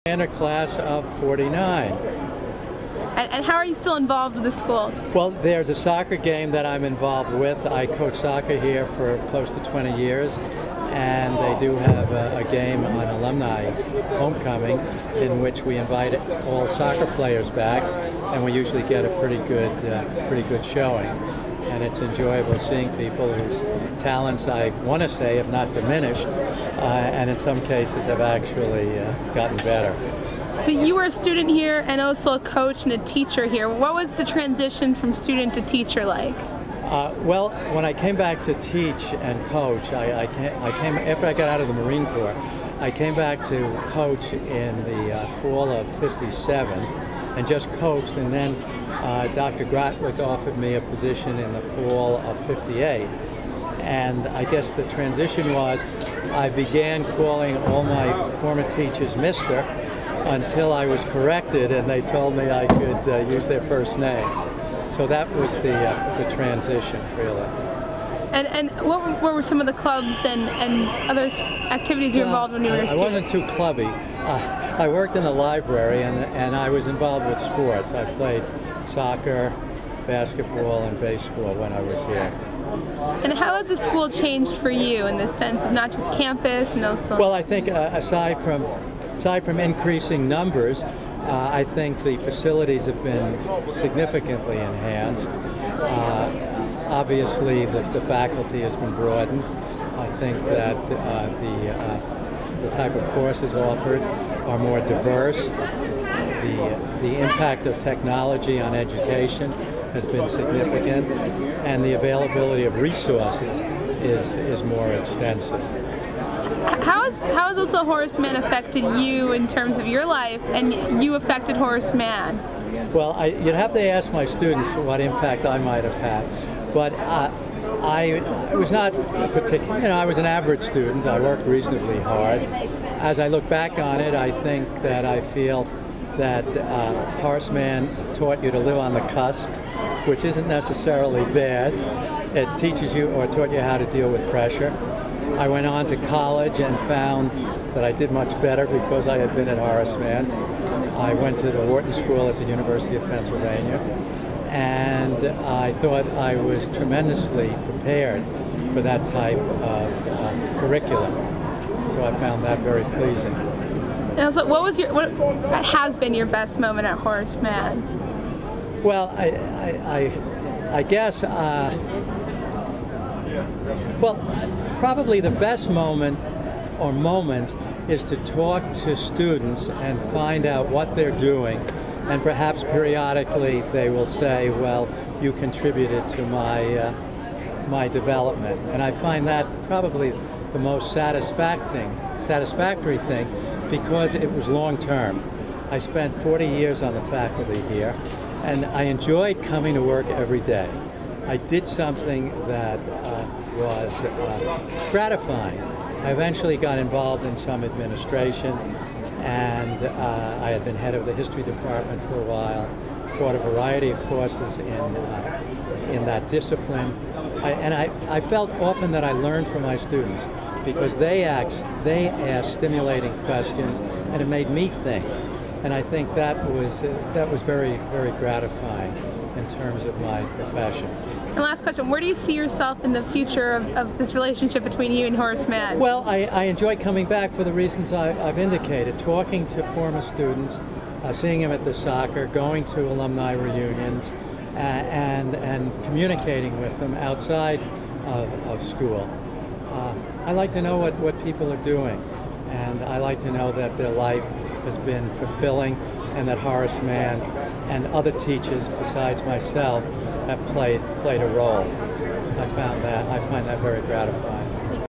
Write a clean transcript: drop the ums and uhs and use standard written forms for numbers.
And a class of 49. And how are you still involved with the school? Well, there's a soccer game that I'm involved with. I coach soccer here for close to 20 years, and they do have a game on alumni homecoming in which we invite all soccer players back, and we usually get a pretty good showing. And it's enjoyable seeing people whose talents, I want to say, have not diminished, and in some cases have actually gotten better. So you were a student here and also a coach and a teacher here. What was the transition from student to teacher like? Well, when I came back to teach and coach, I came after I got out of the Marine Corps. I came back to coach in the fall of '57 and just coached, and then Dr. Gratwick offered me a position in the fall of '58. And I guess the transition was I began calling all my former teachers Mr. until I was corrected and they told me I could use their first names. So that was the transition, really. And what were some of the clubs and other activities you were involved when you were a student? I wasn't too clubby. I worked in the library and I was involved with sports. I played soccer, basketball, and baseball when I was here. And how has the school changed for you in the sense of not just campus and also? Well, I think aside from increasing numbers, I think the facilities have been significantly enhanced. Obviously, the faculty has been broadened. I think that the type of courses offered are more diverse. The impact of technology on education has been significant, and the availability of resources is more extensive. How has also Horace Mann affected you in terms of your life, and you affected Horace Mann? Well, you'd have to ask my students what impact I might have had, but I was not particular. I was an average student. I worked reasonably hard. As I look back on it, I think that I feel that Horace Mann taught you to live on the cusp, which isn't necessarily bad. It teaches you or taught you how to deal with pressure. I went on to college and found that I did much better because I had been at Horace Mann. I went to the Wharton School at the University of Pennsylvania, and I thought I was tremendously prepared for that type of curriculum. So I found that very pleasing. And so what has been your best moment at Horace Mann? Well, I guess, well, probably the best moment or moments is to talk to students and find out what they're doing, and perhaps periodically they will say, well, you contributed to my development. And I find that probably the most satisfactory thing because it was long-term. I spent 40 years on the faculty here, and I enjoyed coming to work every day. I did something that was gratifying. I eventually got involved in some administration, and I had been head of the history department for a while, taught a variety of courses in that discipline. I felt often that I learned from my students because they asked stimulating questions, and it made me think. And I think that was very, very gratifying in terms of my profession. And last question, where do you see yourself in the future of this relationship between you and Horace Mann? Well, I enjoy coming back for the reasons I've indicated, talking to former students, seeing them at the soccer, going to alumni reunions, and communicating with them outside of school. I like to know what people are doing, and I like to know that their life has been fulfilling and that Horace Mann and other teachers besides myself have played a role. I find that very gratifying.